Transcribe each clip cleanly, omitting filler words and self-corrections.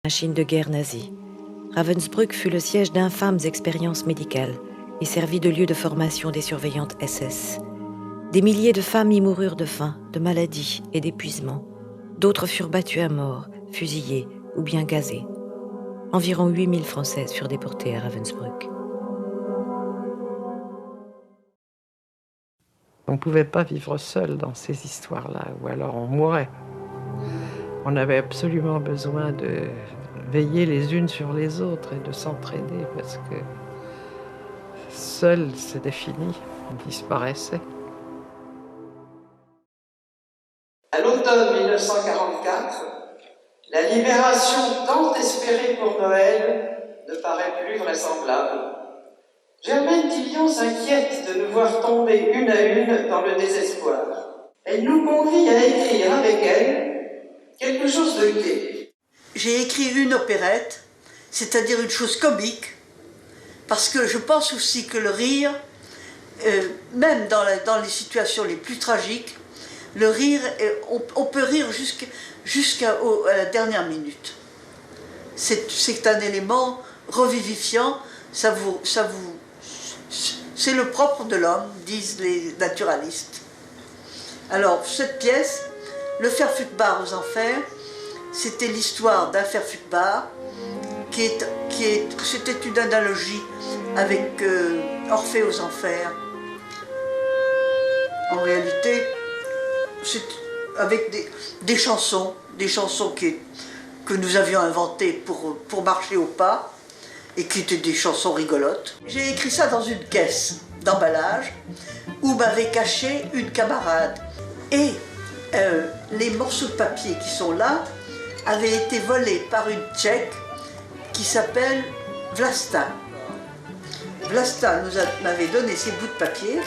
Machine de guerre nazie. Ravensbrück fut le siège d'infâmes expériences médicales et servit de lieu de formation des surveillantes SS. Des milliers de femmes y moururent de faim, de maladie et d'épuisement. D'autres furent battues à mort, fusillées ou bien gazées. Environ 8000 Françaises furent déportées à Ravensbrück. On ne pouvait pas vivre seul dans ces histoires-là, ou alors on mourait. On avait absolument besoin de veiller les unes sur les autres et de s'entraider, parce que seul, c'était fini, on disparaissait. À l'automne 1944, la libération tant espérée pour Noël ne paraît plus vraisemblable. Germaine Tillion s'inquiète de nous voir tomber une à une dans le désespoir. Elle nous convie à écrire avec elle quelque chose de gai. J'ai écrit une opérette, c'est-à-dire une chose comique, parce que je pense aussi que le rire, même dans les situations les plus tragiques, le rire, on peut rire jusqu'à la dernière minute. C'est un élément revivifiant, c'est le propre de l'homme, disent les naturalistes. Alors, cette pièce, Le Verfügbar aux Enfers, c'était l'histoire d'un Verfügbar c'était une analogie avec Orphée aux Enfers. En réalité, c'est avec des chansons que nous avions inventées pour marcher au pas, et qui étaient des chansons rigolotes. J'ai écrit ça dans une caisse d'emballage où m'avait caché une camarade. Et les morceaux de papier qui sont là avaient été volés par une Tchèque qui s'appelle Vlasta. Vlasta m'avait donné ces bouts de papier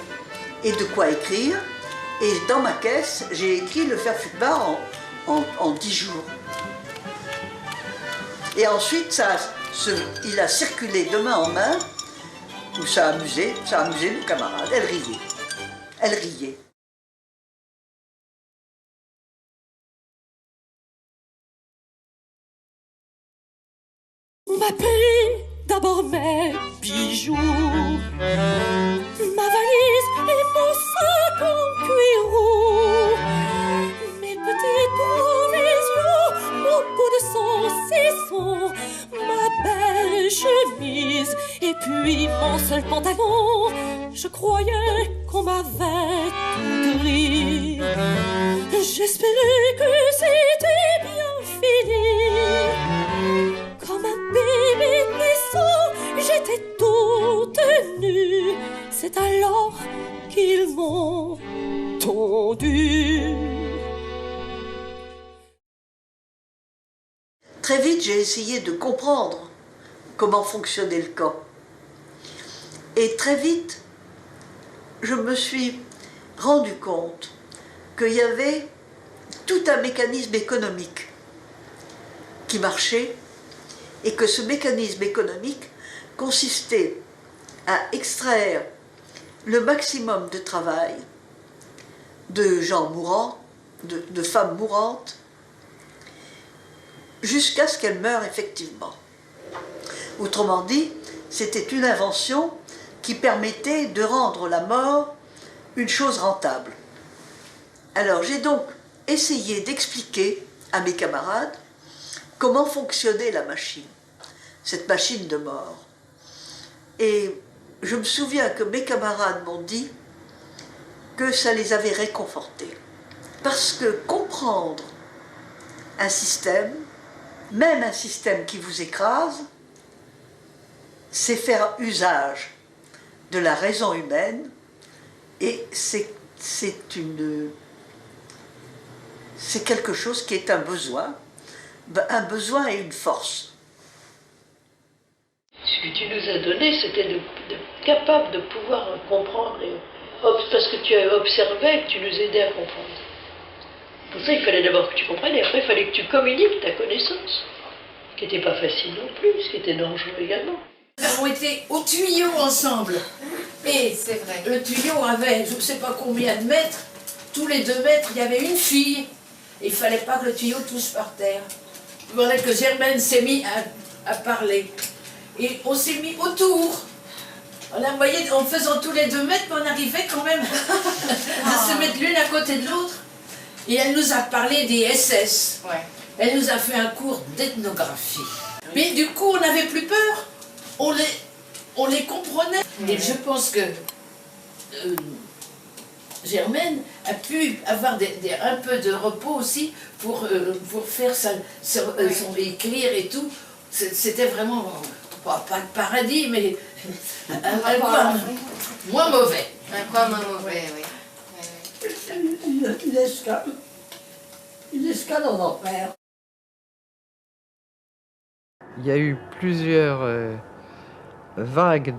et de quoi écrire. Et dans ma caisse, j'ai écrit Le Verfügbar en 10 jours. Et ensuite, il a circulé de main en main, où ça a amusé nos camarades. Elle riait. On m'a payé d'abord mes bijoux, ma valise et mon sac en cuir roux, mes petites provisions, mon pot de saucisson, ma belle chemise et puis mon seul pantalon. Je croyais qu'on m'avait tout pris, j'espérais que c'était bien fini. Comme un bébé naissant, j'étais toute nue. C'est alors qu'ils m'ont tondue. Très vite, j'ai essayé de comprendre comment fonctionnait le camp. Et très vite, je me suis rendu compte qu'il y avait tout un mécanisme économique qui marchait, et que ce mécanisme économique consistait à extraire le maximum de travail de gens mourants, de femmes mourantes, jusqu'à ce qu'elles meurent effectivement. Autrement dit, c'était une invention qui permettait de rendre la mort une chose rentable. Alors j'ai donc essayé d'expliquer à mes camarades comment fonctionnait la machine, cette machine de mort. Et je me souviens que mes camarades m'ont dit que ça les avait réconfortés. Parce que comprendre un système, même un système qui vous écrase, c'est faire usage de la raison humaine, et c'est quelque chose qui est un besoin et une force. Ce que tu nous as donné, c'était d'être capable de pouvoir comprendre, parce que tu as observé, que tu nous aidais à comprendre. Pour ça, il fallait d'abord que tu comprennes, et après, il fallait que tu communiques ta connaissance, ce qui n'était pas facile non plus, ce qui était dangereux également. Nous avons été au tuyau ensemble, et c'est vrai. Le tuyau avait, je ne sais pas combien de mètres, tous les 2 mètres, il y avait une fille, et il ne fallait pas que le tuyau touche par terre. voilà que Germaine s'est mise à parler. Et on s'est mis autour. On a voyé, en faisant tous les 2 mètres, on arrivait quand même à se mettre l'une à côté de l'autre. Et elle nous a parlé des SS. Ouais. Elle nous a fait un cours d'ethnographie. Mais du coup, on n'avait plus peur. On les comprenait. Et je pense que Germaine a pu avoir un peu de repos aussi pour faire son écrire et tout. C'était vraiment, pas le paradis, mais un coin moins mauvais. Un coin moins mauvais, oui. Une escale en enfer. Il y a eu plusieurs vagues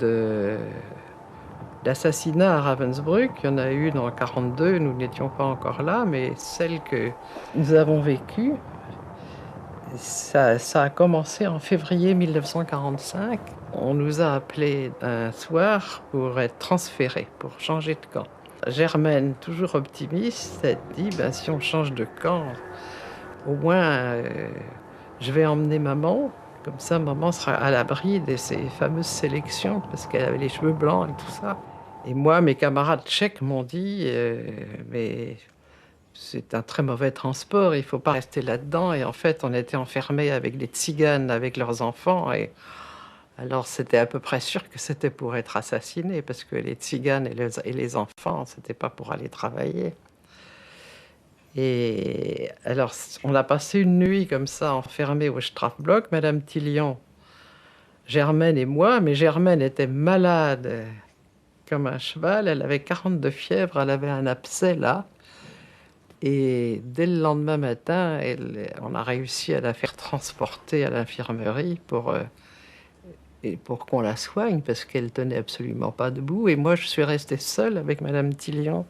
d'assassinats à Ravensbrück. Il y en a eu en 1942, nous n'étions pas encore là, mais celle que nous avons vécue, ça a commencé en février 1945. On nous a appelés un soir pour être transférés, pour changer de camp. Germaine, toujours optimiste, a dit si on change de camp, au moins je vais emmener maman. Comme ça, maman sera à l'abri de ces fameuses sélections, parce qu'elle avait les cheveux blancs et tout ça. Et moi, mes camarades tchèques m'ont dit mais c'est un très mauvais transport, il ne faut pas rester là-dedans. Et en fait, on était enfermés avec les tziganes, avec leurs enfants. Et alors, c'était à peu près sûr que c'était pour être assassiné, parce que les tziganes et les enfants, c'était pas pour aller travailler. Et alors, on a passé une nuit comme ça, enfermés au Strafblock, Madame Tillion, Germaine et moi. Mais Germaine était malade comme un cheval, elle avait 42 fièvres, elle avait un abcès là. Et dès le lendemain matin, on a réussi à la faire transporter à l'infirmerie pour qu'on la soigne, parce qu'elle tenait absolument pas debout. Et moi, je suis restée seule avec Madame Tillion.